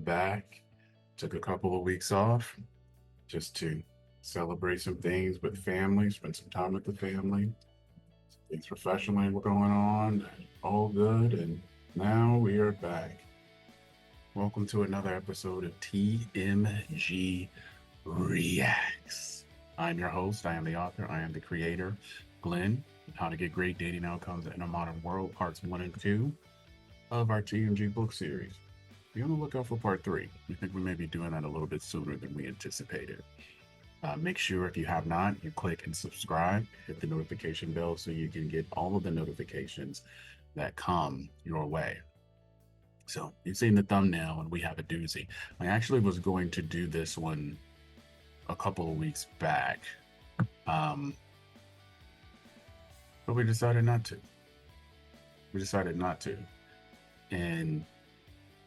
I'm back. Took a couple of weeks off just to celebrate some things with family, spend some time with the family. Things professionally were going on, all good, and now we are back. Welcome to another episode of TMG Reacts. I'm your host, I am the author, I am the creator, Glenn. How to Get Great Dating Outcomes in a Modern World, parts 1 and 2 of our TMG Book Series. Be on the lookout for part 3. We think we may be doing that a little bit sooner than we anticipated. Make sure if you have not, you click and subscribe, hit the notification bell so you can get all of the notifications that come your way. So you've seen the thumbnail and we have a doozy. I actually was going to do this one a couple of weeks back, but we decided not to. And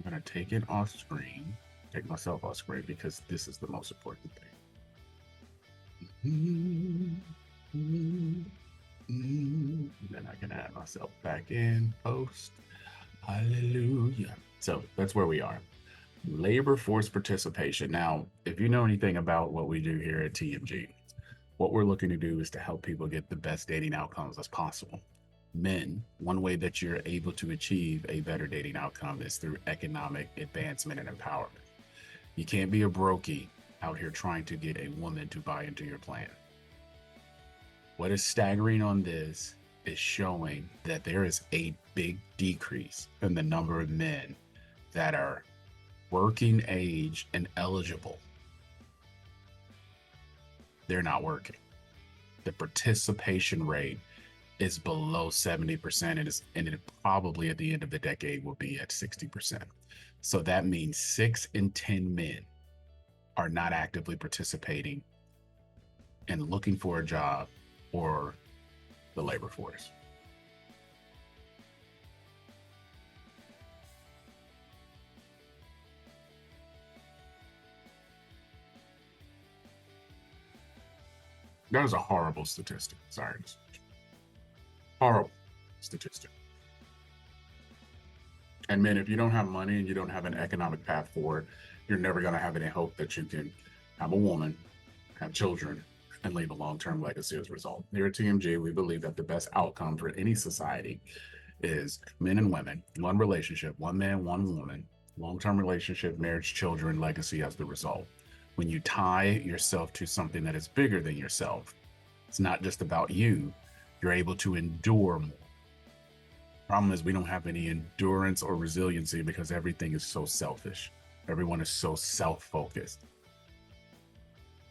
I'm going to take it off screen, take myself off screen because this is the most important thing. Then I can add myself back in post. Hallelujah. So that's where we are. Labor force participation. Now, if you know anything about what we do here at TMG, what we're looking to do is to help people get the best dating outcomes as possible. Men, one way that you're able to achieve a better dating outcome is through economic advancement and empowerment. You can't be a brokey out here trying to get a woman to buy into your plan. What is staggering on this is showing that there is a big decrease in the number of men that are working age and eligible. They're not working. The participation rate is below 70%, and it probably at the end of the decade will be at 60%. So that means 6 in 10 men are not actively participating and looking for a job or the labor force. That is a horrible statistic. Sorry. Horrible statistic. And men, if you don't have money and you don't have an economic path forward, you're never going to have any hope that you can have a woman, have children, and leave a long-term legacy as a result. Here at TMG, we believe that the best outcome for any society is men and women, one relationship, one man, one woman, long-term relationship, marriage, children, legacy as the result. When you tie yourself to something that is bigger than yourself, it's not just about you, you're able to endure more. Problem is we don't have any endurance or resiliency because everything is so selfish. Everyone is so self-focused.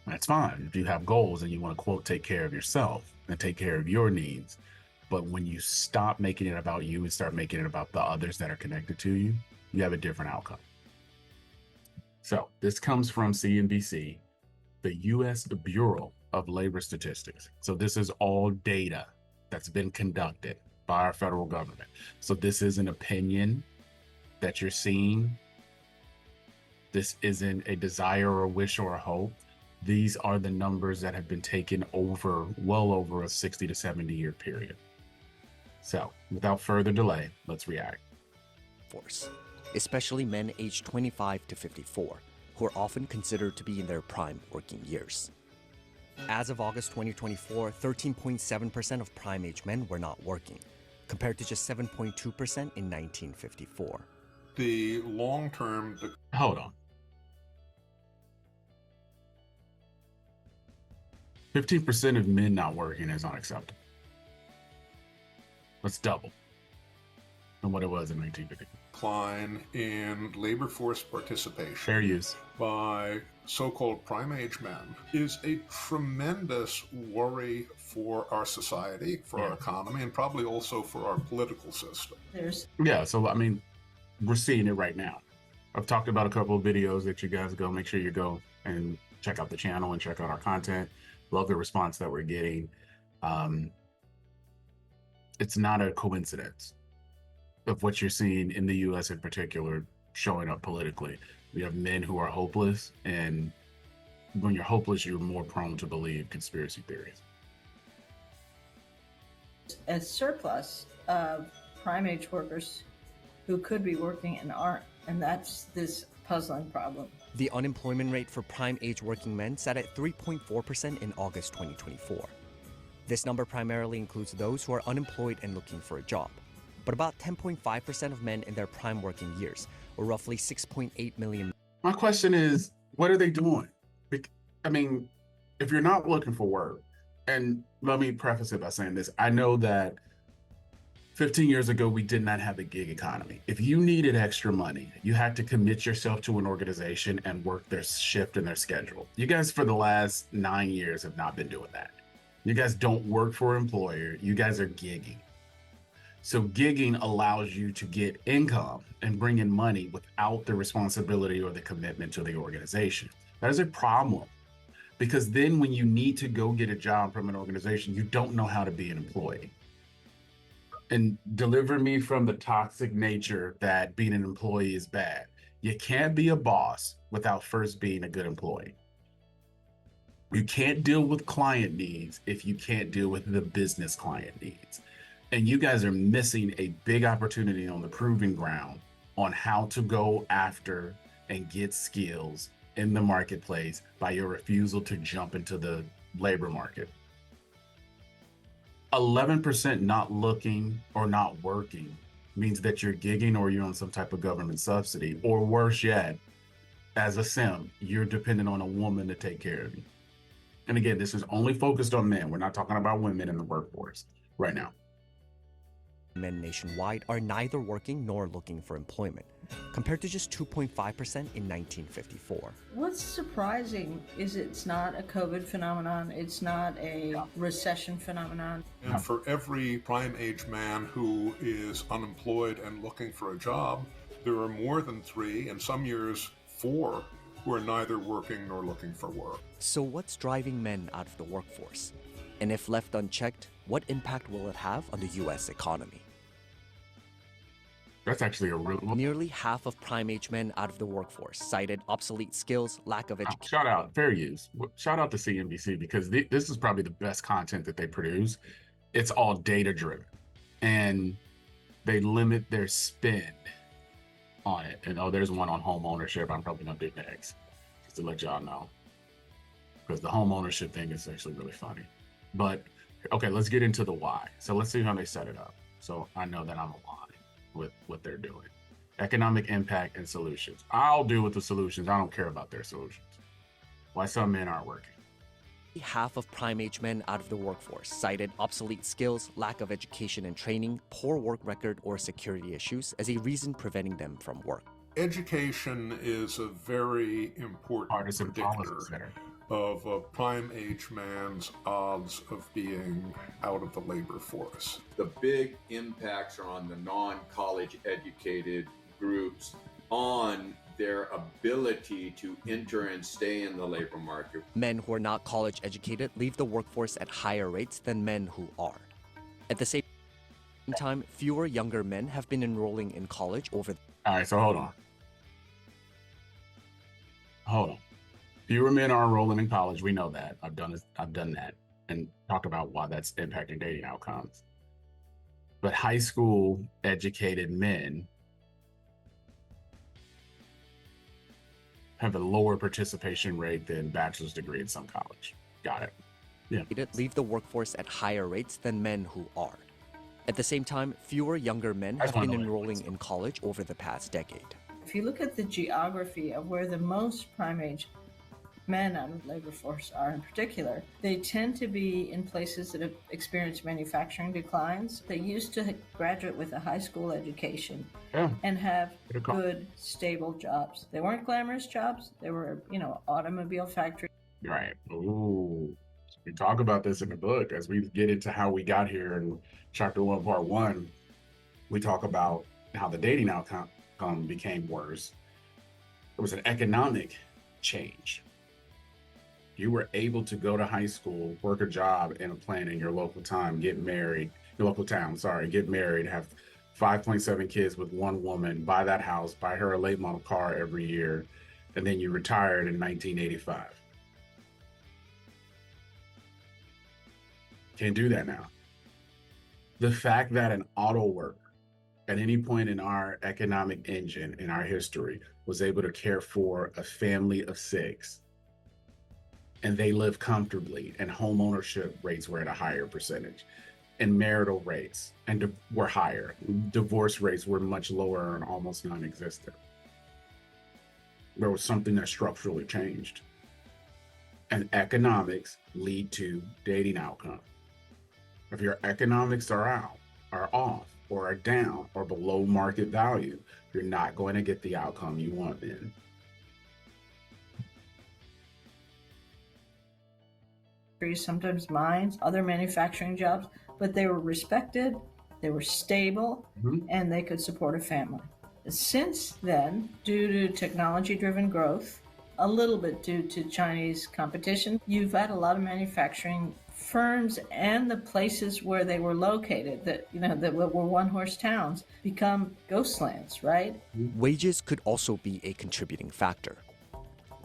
That's fine if you have goals and you want to, quote, take care of yourself and take care of your needs. But when you stop making it about you and start making it about the others that are connected to you, you have a different outcome. So this comes from CNBC, the U.S. Bureau of Labor Statistics. So this is all data that's been conducted by our federal government. So this is an opinion that you're seeing. This isn't a desire or a wish or a hope. These are the numbers that have been taken over, well over a 60 to 70 year period. So without further delay, let's react. Force, especially men aged 25 to 54, who are often considered to be in their prime working years. As of August 2024, 13.7% of prime age men were not working, compared to just 7.2% in 1954. The long-term... Hold on. 15% of men not working is unacceptable. Let's double than what it was in 1950. Decline in labor force participation. Fair use. By so-called prime age men is a tremendous worry for our society, for our economy, and probably also for our political system. So I mean, we're seeing it right now. I've talked about a couple of videos that you guys make sure you go and check out the channel and check out our content. Love the response that we're getting. It's not a coincidence of what you're seeing in the US in particular showing up politically. We have men who are hopeless, and when you're hopeless, you're more prone to believe conspiracy theories. A surplus of prime age workers who could be working and aren't, and that's this puzzling problem. The unemployment rate for prime age working men sat at 3.4% in August 2024. This number primarily includes those who are unemployed and looking for a job. But about 10.5% of men in their prime working years, or roughly 6.8 million. My question is, what are they doing? I mean, if you're not looking for work, and let me preface it by saying this, I know that 15 years ago, we did not have a gig economy. If you needed extra money, you had to commit yourself to an organization and work their shift and their schedule. You guys, for the last 9 years, have not been doing that. You guys don't work for an employer. You guys are gigging. So gigging allows you to get income and bring in money without the responsibility or the commitment to the organization. That is a problem, because then when you need to go get a job from an organization, you don't know how to be an employee. And deliver me from the toxic nature that being an employee is bad. You can't be a boss without first being a good employee. You can't deal with client needs if you can't deal with the business client needs. And you guys are missing a big opportunity on the proving ground on how to go after and get skills in the marketplace by your refusal to jump into the labor market. 11% not looking or not working means that you're gigging or you're on some type of government subsidy, or worse yet, as a sim, you're dependent on a woman to take care of you. And again, this is only focused on men. We're not talking about women in the workforce right now. Men nationwide are neither working nor looking for employment, compared to just 2.5% in 1954. What's surprising is it's not a COVID phenomenon. It's not a recession phenomenon. And for every prime age man who is unemployed and looking for a job, there are more than 3, and some years 4, who are neither working nor looking for work. So what's driving men out of the workforce? And if left unchecked, what impact will it have on the U.S. economy? That's actually a real. Nearly half of prime age men out of the workforce cited obsolete skills, lack of education. Shout out, fair use. Shout out to CNBC, because this is probably the best content that they produce. It's all data driven, and they limit their spend on it. And there's one on home ownership. I'm probably gonna do next, just to let y'all know, because the home ownership thing is actually really funny. But okay, let's get into the why. So let's see how they set it up. So I know that I'm aligned with what they're doing. Economic impact and solutions. I'll deal with the solutions. I don't care about their solutions. Why some men aren't working. Half of prime age men out of the workforce cited obsolete skills, lack of education and training, poor work record, or security issues as a reason preventing them from work. Education is a very important Partisan predictor policies there. of a prime age man's odds of being out of the labor force. The big impacts are on the non-college educated groups on their ability to enter and stay in the labor market. Men who are not college educated leave the workforce at higher rates than men who are. At the same time, fewer younger men have been enrolling in college over. All right, so hold on. Fewer men are enrolling in college. We know that. I've done that and talked about why that's impacting dating outcomes. But high school educated men have a lower participation rate than bachelor's degree in some college. Got it. Yeah. Leave the workforce at higher rates than men who are. At the same time, fewer younger men have been enrolling in college over the past decade. If you look at the geography of where the most prime age men out of the labor force are in particular, they tend to be in places that have experienced manufacturing declines. They used to graduate with a high school education and have good, stable jobs. They weren't glamorous jobs. They were, automobile factory. Right. Ooh. We talk about this in the book as we get into how we got here in chapter 1, part 1. We talk about how the dating outcome became worse. It was an economic change. You were able to go to high school, work a job in a plant in your local town, get married, have 5.7 kids with one woman, buy that house, buy her a late model car every year, and then you retired in 1985. Can't do that now. The fact that an auto worker at any point in our economic engine in our history was able to care for a family of 6 and they live comfortably, and home ownership rates were at a higher percentage, and marital rates were higher. Divorce rates were much lower and almost non-existent. There was something that structurally changed. And economics lead to dating outcome. If your economics are off, or are down, or below market value, you're not going to get the outcome you want then. Sometimes mines, other manufacturing jobs, but they were respected, they were stable, and they could support a family. Since then, due to technology-driven growth, a little bit due to Chinese competition, you've had a lot of manufacturing firms and the places where they were located that were one-horse towns become ghost lands, right? Wages could also be a contributing factor.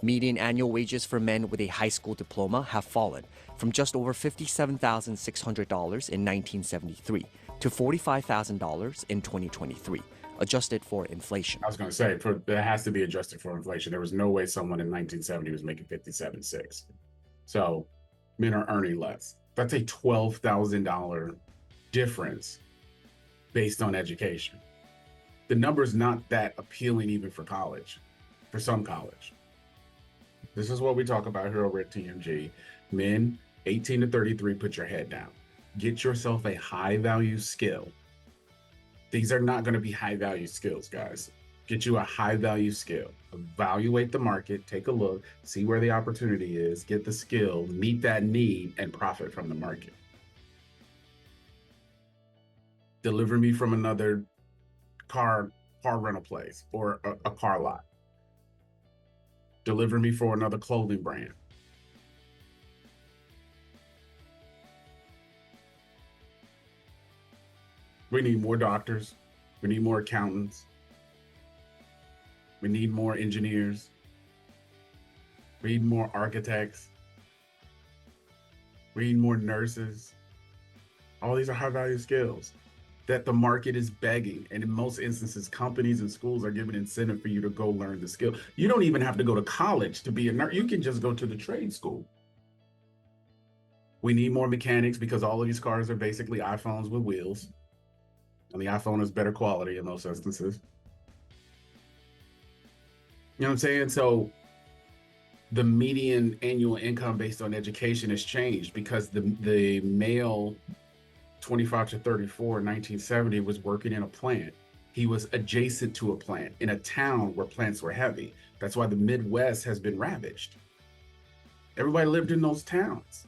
Median annual wages for men with a high school diploma have fallen from just over $57,600 in 1973 to $45,000 in 2023, adjusted for inflation. I was going to say, it has to be adjusted for inflation. There was no way someone in 1970 was making $57,600. So men are earning less. That's a $12,000 difference based on education. The number is not that appealing even for college, for some college. This is what we talk about here over at TMG. Men, 18 to 33, put your head down. Get yourself a high-value skill. These are not going to be high-value skills, guys. Get you a high-value skill. Evaluate the market, take a look, see where the opportunity is, get the skill, meet that need, and profit from the market. Deliver me from another car rental place or a car lot. Deliver me for another clothing brand. We need more doctors. We need more accountants. We need more engineers. We need more architects. We need more nurses. All these are high-value skills that the market is begging. And in most instances, companies and schools are giving incentive for you to go learn the skill. You don't even have to go to college to be a nurse. You can just go to the trade school. We need more mechanics because all of these cars are basically iPhones with wheels. And the iPhone is better quality in most instances. You know what I'm saying? So the median annual income based on education has changed because the male 25 to 34 in 1970 was working in a plant. He was adjacent to a plant in a town where plants were heavy. That's why the Midwest has been ravaged. Everybody lived in those towns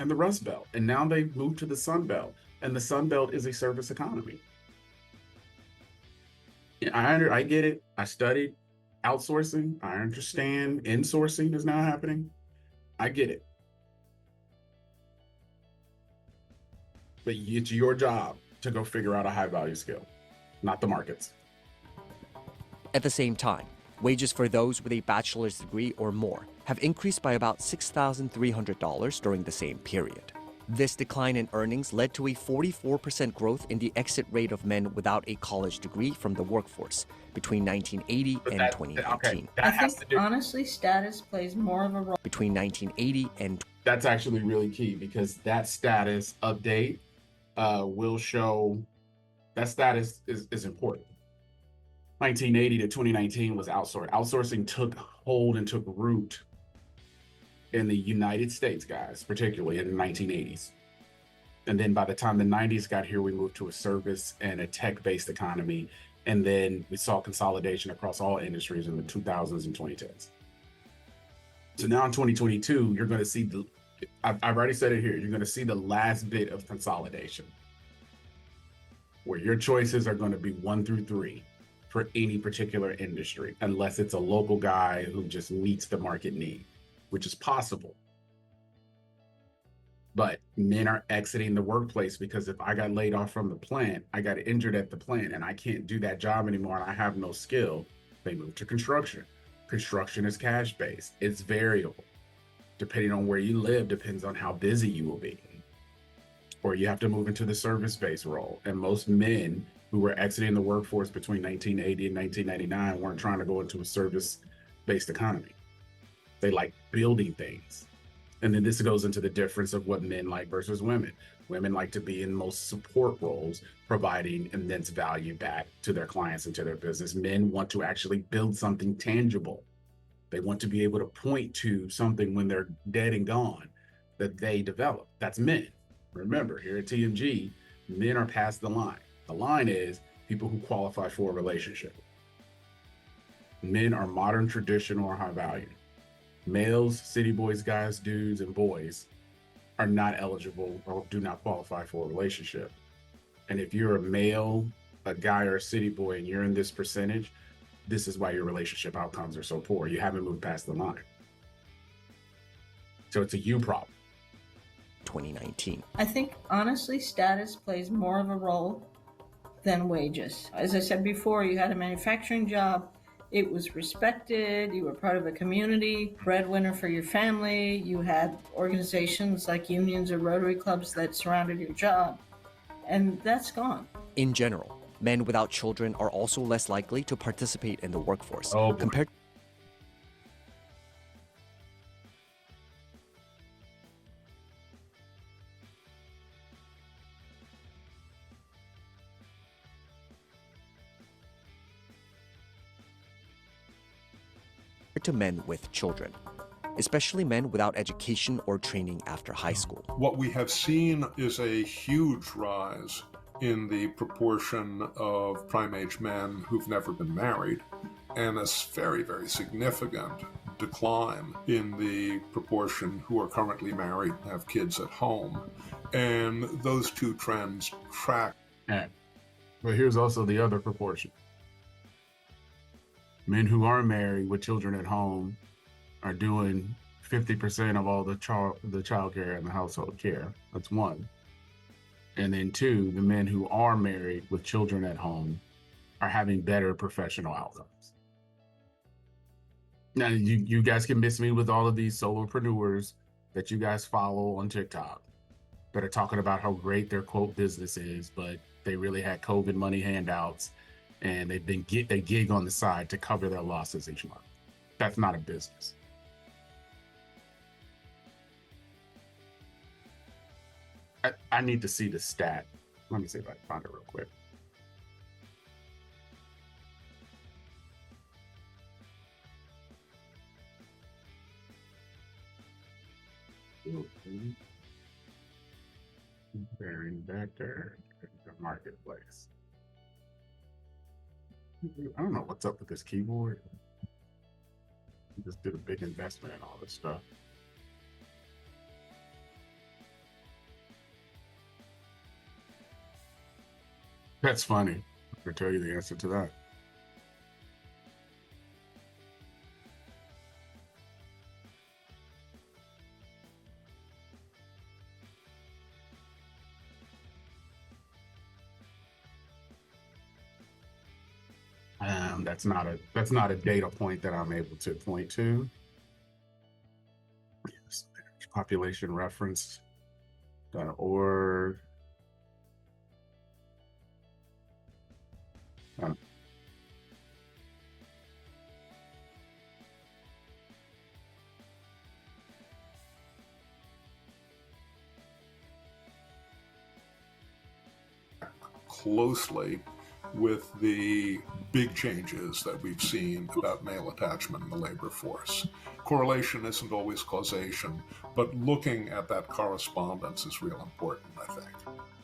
and the Rust Belt, and now they've moved to the Sun Belt, and the Sun Belt is a service economy. I get it. I studied outsourcing. I understand insourcing is now happening. I get it. But it's your job to go figure out a high value skill, not the markets. At the same time, wages for those with a bachelor's degree or more have increased by about $6,300 during the same period. This decline in earnings led to a 44% growth in the exit rate of men without a college degree from the workforce between 1980 and 2019. Okay, I think, honestly, status plays more of a role. Between 1980 and... That's actually really key because that status update will show that status is important. 1980 to 2019 was outsourcing. Outsourcing took hold and took root in the United States, guys, particularly in the 1980s. And then by the time the 90s got here, we moved to a service and a tech-based economy. And then we saw consolidation across all industries in the 2000s and 2010s. So now in 2022, you're going to see I've already said it here, you're going to see the last bit of consolidation where your choices are going to be 1 through 3 for any particular industry, unless it's a local guy who just meets the market need, which is possible. But men are exiting the workplace because if I got laid off from the plant, I got injured at the plant and I can't do that job anymore and I have no skill, they move to construction. Construction is cash-based. It's variable. Depending on where you live, depends on how busy you will be. Or you have to move into the service-based role. And most men who were exiting the workforce between 1980 and 1999 weren't trying to go into a service-based economy. They like building things. And then this goes into the difference of what men like versus women. Women like to be in most support roles, providing immense value back to their clients and to their business. Men want to actually build something tangible. They want to be able to point to something when they're dead and gone that they develop. That's men. Remember, here at TMG, men are past the line. The line is people who qualify for a relationship. Men are modern, traditional, or high value. Males, city boys, guys, dudes, and boys are not eligible or do not qualify for a relationship. And if you're a male, a guy, or a city boy, and you're in this percentage, this is why your relationship outcomes are so poor. You haven't moved past the line. So it's a you problem. 2019. I think, honestly, status plays more of a role than wages. As I said before, you had a manufacturing job, it was respected, you were part of a community, breadwinner for your family, you had organizations like unions or Rotary clubs that surrounded your job, and that's gone. In general, men without children are also less likely to participate in the workforce compared to men with children, especially men without education or training after high school. What we have seen is a huge rise in the proportion of prime-age men who've never been married, and a very, very significant decline in the proportion who are currently married and have kids at home. And those two trends track. But here's also the other proportion. Men who are married with children at home are doing 50% of all the child care and the household care. That's one. And then two, the men who are married with children at home are having better professional outcomes. Now, you guys can miss me with all of these solopreneurs that you guys follow on TikTok that are talking about how great their quote business is, but they really had COVID money handouts and they gig on the side to cover their losses each month. That's not a business. I need to see the stat. Let me see if I can find it real quick. Comparing better the marketplace. I don't know what's up with this keyboard. I just did a big investment in all this stuff. That's funny. I can tell you the answer to that. That's not a data point that I'm able to point to. Yes, population reference.org. Closely with the big changes that we've seen about male attachment in the labor force. Correlation isn't always causation, but looking at that correspondence is real important, I think.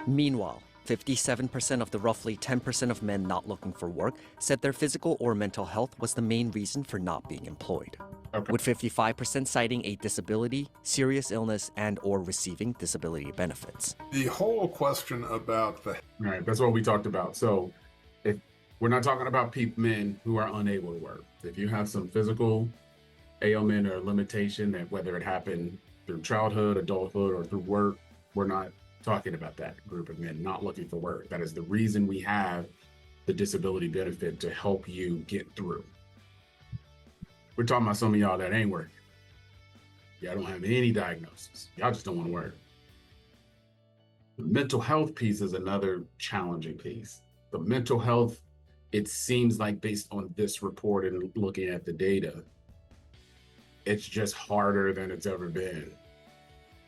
Meanwhile, 57% of the roughly 10% of men not looking for work said their physical or mental health was the main reason for not being employed. Okay. With 55% citing a disability, serious illness, and/or receiving disability benefits. The whole question about the... All right, that's what we talked about. So if we're not talking about men who are unable to work. If you have some physical ailment or limitation, that whether it happened through childhood, adulthood, or through work, we're not talking about that group of men not looking for work. That is the reason we have the disability benefit, to help you get through. We're talking about some of y'all that ain't working. Y'all don't have any diagnosis. Y'all just don't want to work. The mental health piece is another challenging piece. The mental health, it seems like based on this report and looking at the data, it's just harder than it's ever been.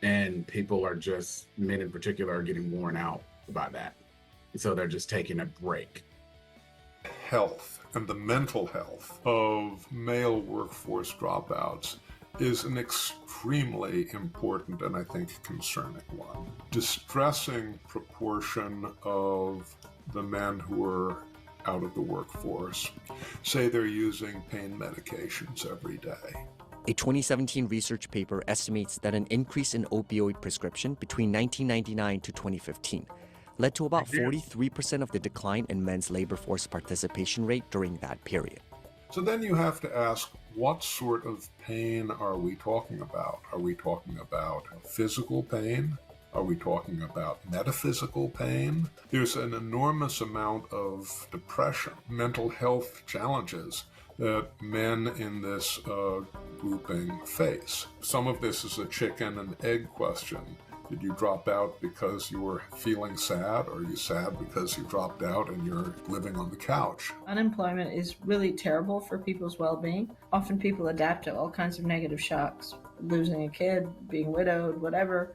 And people are just, men in particular, are getting worn out by that. And so they're just taking a break. Health and the mental health of male workforce dropouts is an extremely important and I think concerning one. Distressing proportion of the men who are out of the workforce say they're using pain medications every day. A 2017 research paper estimates that an increase in opioid prescription between 1999 to 2015 led to about 43% of the decline in men's labor force participation rate during that period. So then you have to ask, what sort of pain are we talking about? Are we talking about physical pain? Are we talking about metaphysical pain? There's an enormous amount of depression, mental health challenges that men in this grouping face. Some of this is a chicken and egg question. Did you drop out because you were feeling sad? Or are you sad because you dropped out and you're living on the couch? Unemployment is really terrible for people's well-being. Often people adapt to all kinds of negative shocks, losing a kid, being widowed, whatever,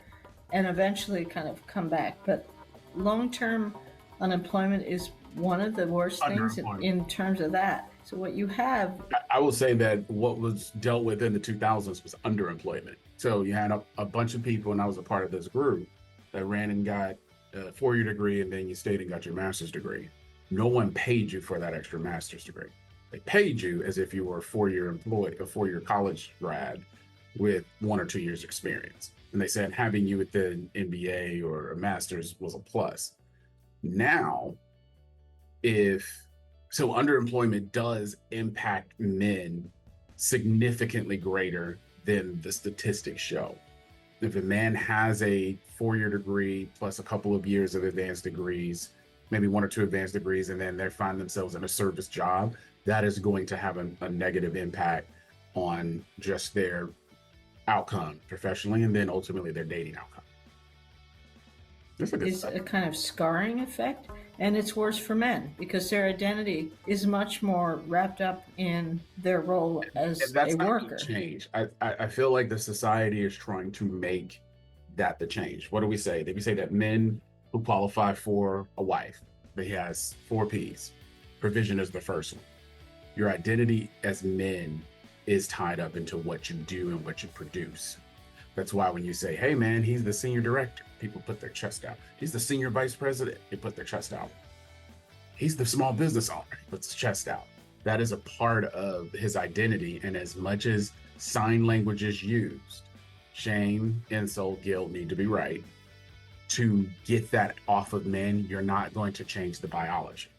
and eventually kind of come back. But long-term unemployment is one of the worst things in terms of that. So what you have... I will say that what was dealt with in the 2000s was underemployment. So you had a bunch of people, and I was a part of this group, that ran and got a four-year degree, and then you stayed and got your master's degree. No one paid you for that extra master's degree. They paid you as if you were a four-year college grad with 1 or 2 years experience. And they said having you with an MBA or a master's was a plus. Now, so underemployment does impact men significantly greater than the statistics show. If a man has a four-year degree plus a couple of years of advanced degrees, maybe 1 or 2 advanced degrees, and then they find themselves in a service job, that is going to have a negative impact on just their outcome professionally, and then ultimately their dating outcome. It's a kind of scarring effect, and it's worse for men because their identity is much more wrapped up in their role as a worker. Change. I feel like the society is trying to make that the change. What do we say? We say that men who qualify for a wife, he has 4 P's. Provision is the first one. Your identity as men is tied up into what you do and what you produce. That's why when you say, hey man, he's the senior director, people put their chest out. He's the senior vice president, they put their chest out. He's the small business owner, he puts his chest out. That is a part of his identity. And as much as sign language is used, shame, insult, guilt need to be right. To get that off of men, you're not going to change the biology.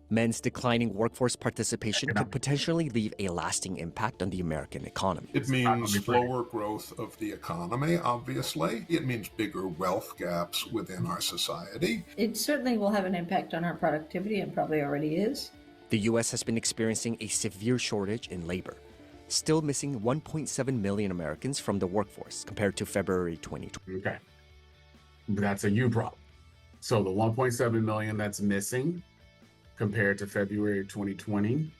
Men's declining workforce participation could potentially leave a lasting impact on the American economy. It means slower growth of the economy, obviously. It means bigger wealth gaps within our society. It certainly will have an impact on our productivity, and probably already is. The U.S. has been experiencing a severe shortage in labor, still missing 1.7 million Americans from the workforce compared to February 2020. Okay. That's a you problem. So the 1.7 million that's missing compared to February 2020,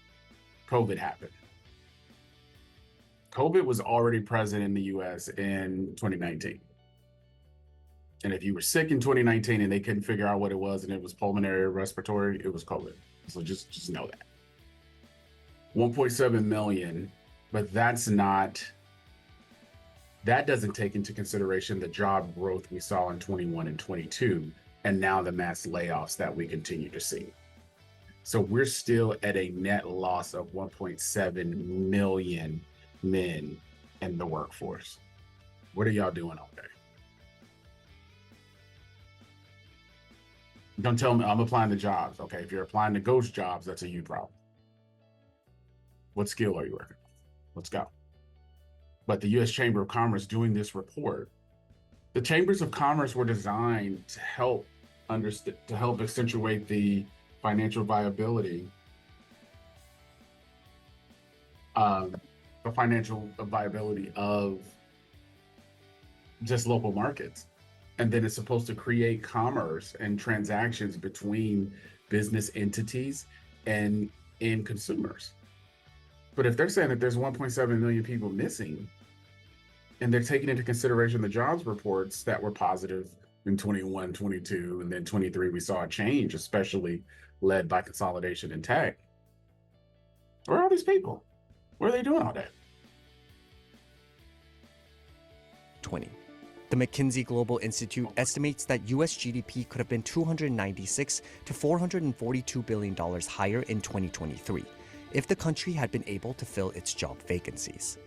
COVID happened. COVID was already present in the US in 2019. And if you were sick in 2019 and they couldn't figure out what it was and it was pulmonary or respiratory, it was COVID. So just know that. 1.7 million, but that doesn't take into consideration the job growth we saw in 21 and 22, and now the mass layoffs that we continue to see. So we're still at a net loss of 1.7 million men in the workforce. What are y'all doing out there? Don't tell me I'm applying to jobs. Okay, if you're applying to ghost jobs, that's a you problem. What skill are you working on? Let's go. But the U.S. Chamber of Commerce doing this report, the chambers of commerce were designed to help accentuate the financial viability, of just local markets. And then it's supposed to create commerce and transactions between business entities and consumers. But if they're saying that there's 1.7 million people missing, and they're taking into consideration the jobs reports that were positive in 21, 22, and then 23, we saw a change, especially led by consolidation in tech. Where are all these people? What are they doing all day? 20. The McKinsey Global Institute estimates that U.S. GDP could have been $296 to $442 billion higher in 2023 if the country had been able to fill its job vacancies.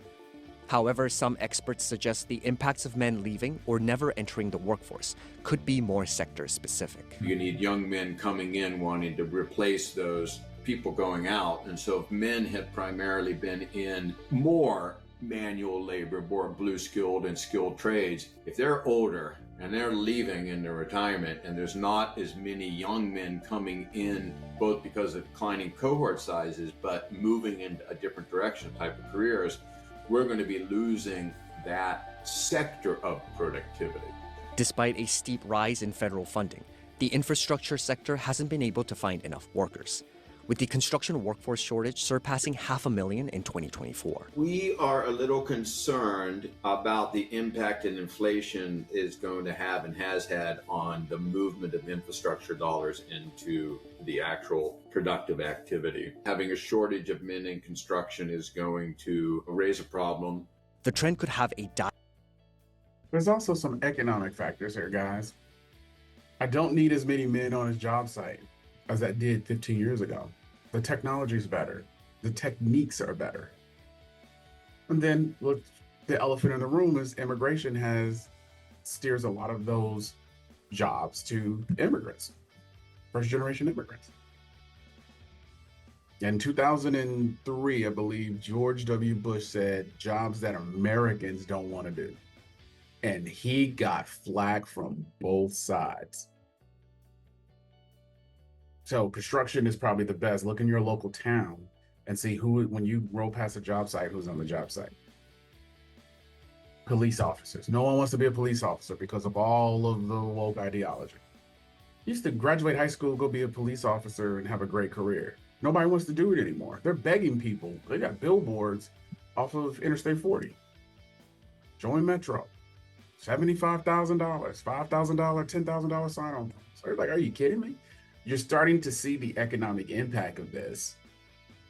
However, some experts suggest the impacts of men leaving or never entering the workforce could be more sector-specific. You need young men coming in wanting to replace those people going out. And so if men have primarily been in more manual labor, more blue-skilled and skilled trades, if they're older and they're leaving in their retirement and there's not as many young men coming in, both because of declining cohort sizes, but moving in a different direction type of careers, we're going to be losing that sector of productivity. Despite a steep rise in federal funding, the infrastructure sector hasn't been able to find enough workers, with the construction workforce shortage surpassing 500,000 in 2024. We are a little concerned about the impact that inflation is going to have and has had on the movement of infrastructure dollars into the actual productive activity. Having a shortage of men in construction is going to raise a problem. The trend could have a There's also some economic factors here, guys. I don't need as many men on his job site as I did 15 years ago. The technology is better. The techniques are better. And then look, the elephant in the room is immigration steers a lot of those jobs to immigrants, first generation immigrants. In 2003, I believe George W. Bush said jobs that Americans don't want to do. And he got flack from both sides. So construction is probably the best. Look in your local town and see who, when you roll past a job site, who's on the job site. Police officers. No one wants to be a police officer because of all of the woke ideology. You used to graduate high school, go be a police officer and have a great career. Nobody wants to do it anymore. They're begging people. They got billboards off of Interstate 40. Join Metro. $75,000, $5,000, $10,000 sign-on. So you're like, are you kidding me? You're starting to see the economic impact of this,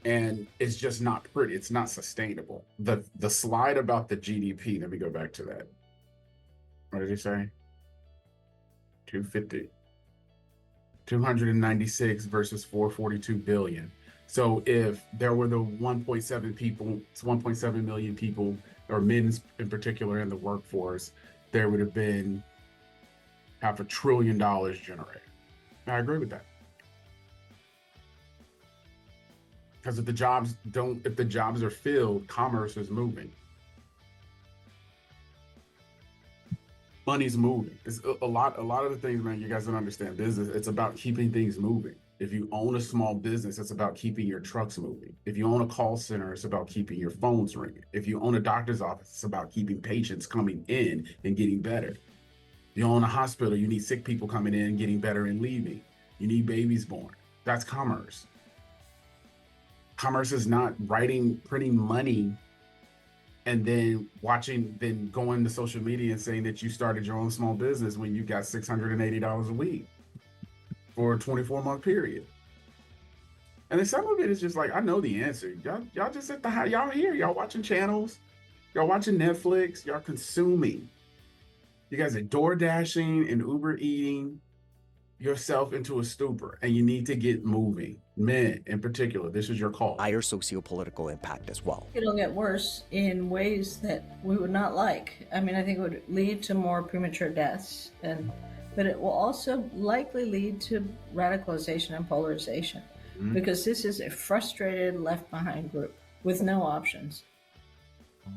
and it's just not pretty. It's not sustainable. The slide about the GDP, let me go back to that. What did he say? 296 versus 442 billion. So if there were the 1.7 million people, or men in particular in the workforce, there would have been $500 billion generated. I agree with that. Because if the jobs are filled, commerce is moving. Money's moving. It's a lot of the things, man, you guys don't understand business. It's about keeping things moving. If you own a small business, it's about keeping your trucks moving. If you own a call center, it's about keeping your phones ringing. If you own a doctor's office, it's about keeping patients coming in and getting better. You own a hospital, you need sick people coming in, getting better and leaving. You need babies born. That's commerce. Commerce is not printing money and then going to social media and saying that you started your own small business when you got $680 a week for a 24-month period. And then some of it is just like, I know the answer. Y'all just at the house, y'all here, y'all watching channels, y'all watching Netflix, y'all consuming. You guys are door dashing and Uber eating yourself into a stupor, and you need to get moving. Men in particular, this is your call. Higher sociopolitical impact as well. It'll get worse in ways that we would not like. I mean, I think it would lead to more premature deaths, but it will also likely lead to radicalization and polarization, because this is a frustrated, left behind group with no options.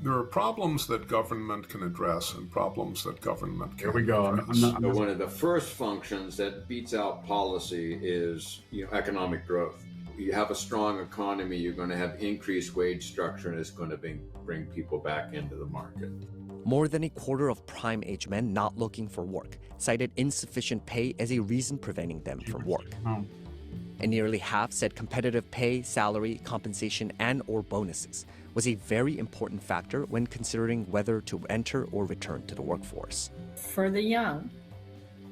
There are problems that government can address and problems that government can't. Here we go. One of the first functions that beats out policy is economic growth. You have a strong economy, you're going to have increased wage structure, and it's going to bring people back into the market. More than a quarter of prime-age men not looking for work cited insufficient pay as a reason preventing them from work. And nearly half said competitive pay, salary, compensation, and/or bonuses was a very important factor when considering whether to enter or return to the workforce. For the young,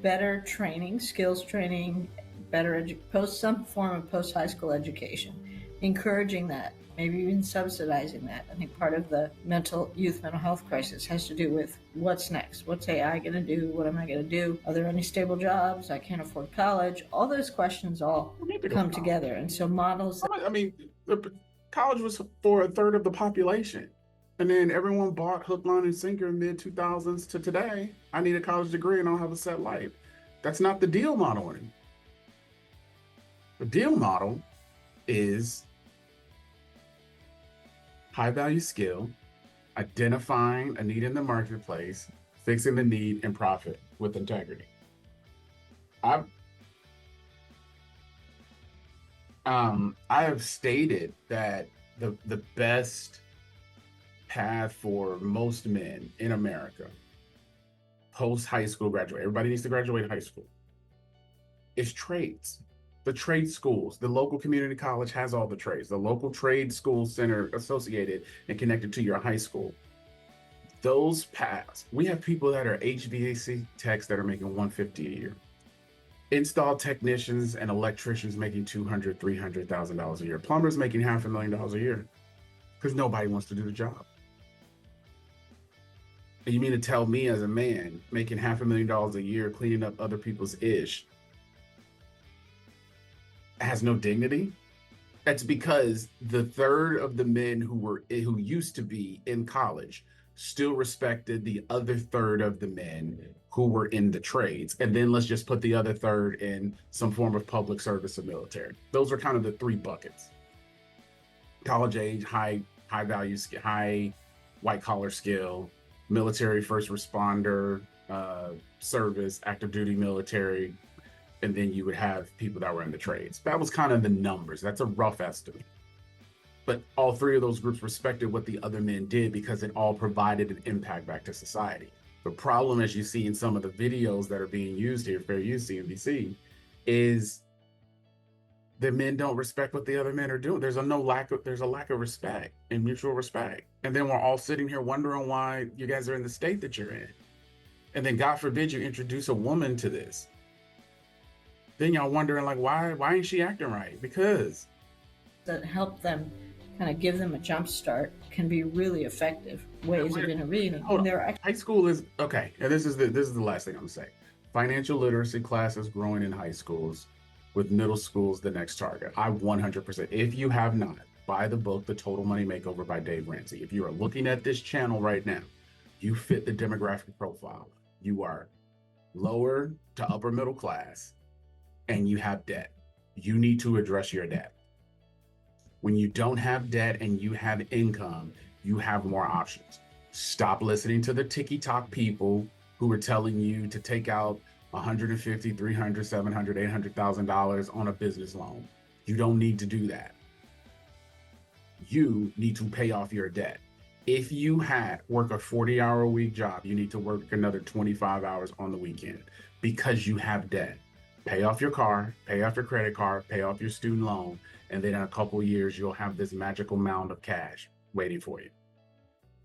better training, skills training, better some form of post-high school education, encouraging that, maybe even subsidizing that. I think part of the youth mental health crisis has to do with what's next. What's AI going to do? What am I going to do? Are there any stable jobs? I can't afford college. All those questions all come together. And so models... I mean, college was for a third of the population. And then everyone bought hook, line, and sinker in mid-2000s to today. I need a college degree and I'll have a set life. That's not the deal model anymore. The deal model is high-value skill, identifying a need in the marketplace, fixing the need, and profit with integrity. I have stated that the best path for most men in America, post high school graduate, everybody needs to graduate high school, is trades. The trade schools, the local community college has all the trades. The local trade school center associated and connected to your high school. Those paths, we have people that are HVAC techs that are making $150 a year. Install technicians and electricians making $200,000, $300,000 a year. Plumbers making $500,000 a year because nobody wants to do the job. And you mean to tell me as a man making $500,000 a year cleaning up other people's ish has no dignity? That's because the third of the men who used to be in college still respected the other third of the men who were in the trades. And then let's just put the other third in some form of public service or military. Those are kind of the three buckets. College age, high value, high white collar skill, military, first responder, service, active duty military, and then you would have people that were in the trades. That was kind of the numbers. That's a rough estimate. But all three of those groups respected what the other men did because it all provided an impact back to society. The problem, as you see in some of the videos that are being used here, fair use CNBC, is the men don't respect what the other men are doing. There's a lack of respect and mutual respect. And then we're all sitting here wondering why you guys are in the state that you're in. And then God forbid you introduce a woman to this. Then y'all wondering like, why ain't she acting right? Because that help them kind of give them a jump start can be really effective ways of intervening. High school is okay. And this is the last thing I'm gonna say. Financial literacy classes growing in high schools, with middle schools the next target. I 100%. If you have not, buy the book, The Total Money Makeover by Dave Ramsey. If you are looking at this channel right now, you fit the demographic profile. You are lower to upper middle class and you have debt. You need to address your debt. When you don't have debt and you have income, you have more options. Stop listening to the ticky-tock people who are telling you to take out $150,000, $300,000, $700,000, $800,000 on a business loan. You don't need to do that. You need to pay off your debt. If you work a 40-hour-a-week job, you need to work another 25 hours on the weekend because you have debt. Pay off your car, pay off your credit card, pay off your student loan, and then in a couple of years, you'll have this magical mound of cash waiting for you.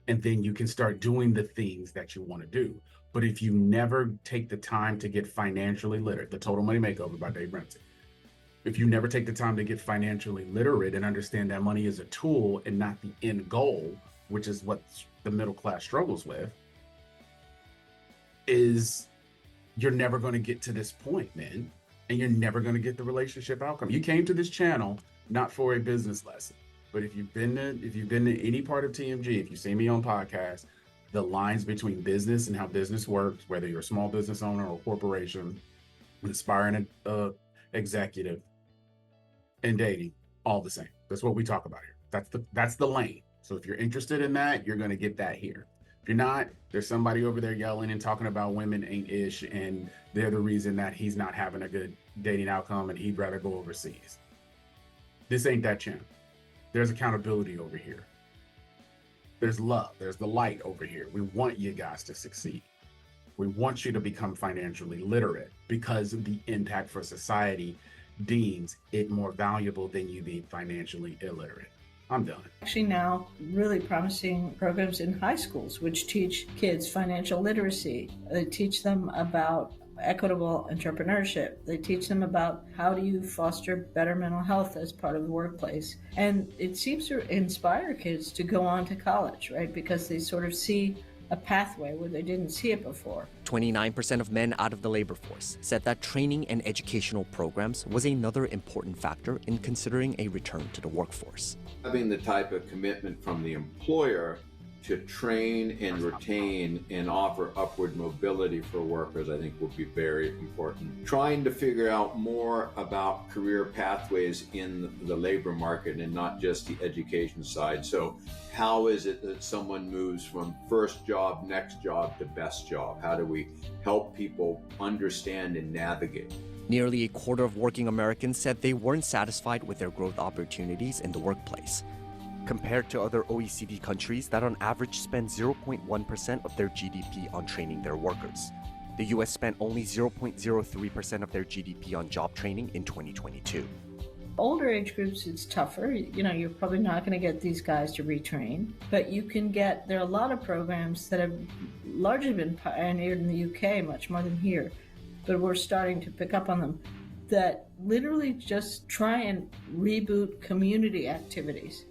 And then you can start doing the things that you want to do. But if you never take the time to get financially literate, The Total Money Makeover by Dave Ramsey. If you never take the time to get financially literate and understand that money is a tool and not the end goal, which is what the middle class struggles with, is you're never going to get to this point, man. And you're never going to get the relationship outcome. You came to this channel not for a business lesson, but if you've been to any part of TMG, if you see me on podcasts, the lines between business and how business works, whether you're a small business owner or corporation, an aspiring executive, and dating, all the same. That's what we talk about here. That's the lane. So if you're interested in that, you're going to get that here. If you're not, there's somebody over there yelling and talking about women ain't ish, and they're the reason that he's not having a good dating outcome and he'd rather go overseas. This ain't that channel. There's accountability over here. There's love, there's the light over here. We want you guys to succeed. We want you to become financially literate because the impact for society deems it more valuable than you being financially illiterate. I'm done. Actually, now really promising programs in high schools which teach kids financial literacy. They teach them about equitable entrepreneurship. They teach them about how do you foster better mental health as part of the workplace. And it seems to inspire kids to go on to college, right? Because they sort of see a pathway where they didn't see it before. 29% of men out of the labor force said that training and educational programs was another important factor in considering a return to the workforce. Having the type of commitment from the employer to train and retain and offer upward mobility for workers, I think will be very important. Trying to figure out more about career pathways in the labor market and not just the education side. So how is it that someone moves from first job, next job to best job? How do we help people understand and navigate? Nearly a quarter of working Americans said they weren't satisfied with their growth opportunities in the workplace, compared to other OECD countries that on average spend 0.1% of their GDP on training their workers. The US spent only 0.03% of their GDP on job training in 2022. Older age groups, it's tougher. You're probably not going to get these guys to retrain, but there are a lot of programs that have largely been pioneered in the UK, much more than here, but we're starting to pick up on them, that literally just try and reboot community activities.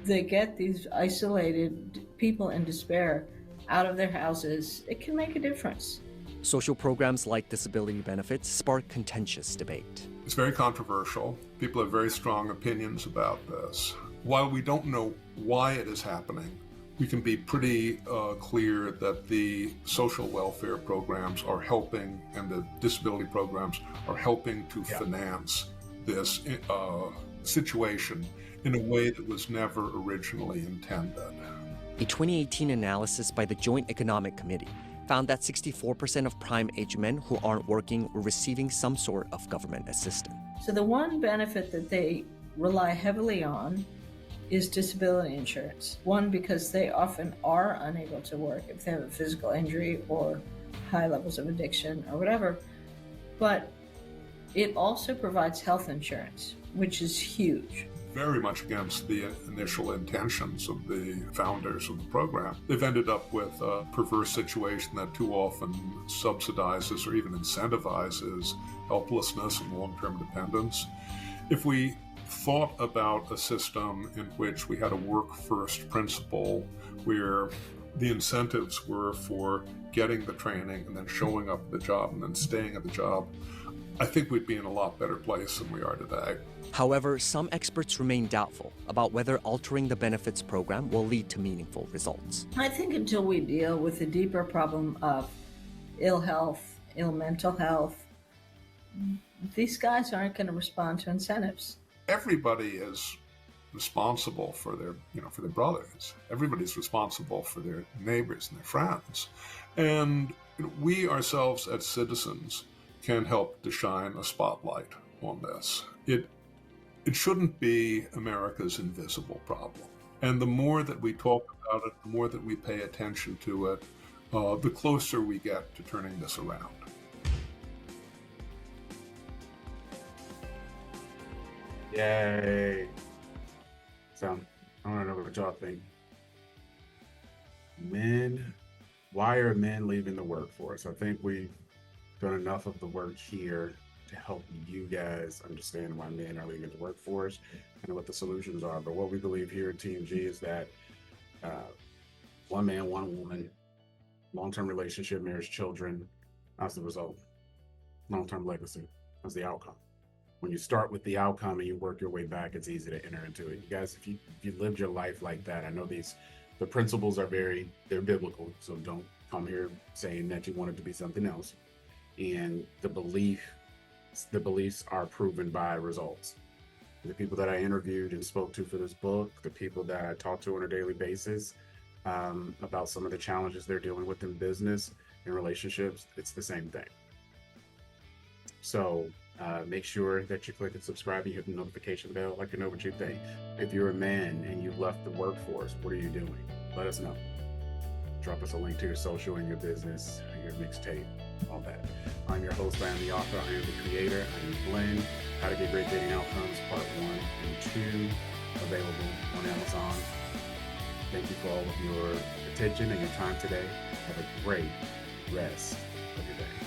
They get these isolated people in despair out of their houses. It can make a difference. Social programs like disability benefits spark contentious debate. It's very controversial. People have very strong opinions about this. While we don't know why it is happening, we can be pretty clear that the social welfare programs are helping, and the disability programs are helping to finance this situation in a way that was never originally intended. A 2018 analysis by the Joint Economic Committee found that 64% of prime-age men who aren't working were receiving some sort of government assistance. So the one benefit that they rely heavily on is disability insurance. One, because they often are unable to work if they have a physical injury or high levels of addiction or whatever. But it also provides health insurance, which is huge. Very much against the initial intentions of the founders of the program. They've ended up with a perverse situation that too often subsidizes or even incentivizes helplessness and long-term dependence. If we thought about a system in which we had a work-first principle where the incentives were for getting the training and then showing up at the job and then staying at the job, I think we'd be in a lot better place than we are today. However, some experts remain doubtful about whether altering the benefits program will lead to meaningful results. I think until we deal with the deeper problem of ill health, ill mental health, these guys aren't going to respond to incentives. Everybody is responsible for their brothers. Everybody's responsible for their neighbors and their friends. And we ourselves as citizens can help to shine a spotlight on this. It shouldn't be America's invisible problem. And the more that we talk about it, the more that we pay attention to it, the closer we get to turning this around. Yay. So, I want to know what y'all think. Why are men leaving the workforce? I think we've done enough of the work here to help you guys understand why men are leaving the workforce and what the solutions are. But what we believe here at TMG is that one man, one woman, long-term relationship, marriage, children, that's the result. Long-term legacy, that's the outcome. When you start with the outcome and you work your way back, it's easy to enter into it. You guys, if you lived your life like that, I know the principles are they're biblical, so don't come here saying that you want it to be something else. And the beliefs are proven by results. The people that I interviewed and spoke to for this book, the people that I talk to on a daily basis about some of the challenges they're dealing with in business and relationships, it's the same thing. So make sure that you click and subscribe, you hit the notification bell, let me know what you think. If you're a man and you've left the workforce, what are you doing? let us know. Drop us a link to your social and your business, your mixtape, all that. I'm your host, I am the author, I am the creator, I am Glenn. How to Get Great Dating Outcomes, Part 1 and 2, available on Amazon. Thank you for all of your attention and your time today. Have a great rest of your day.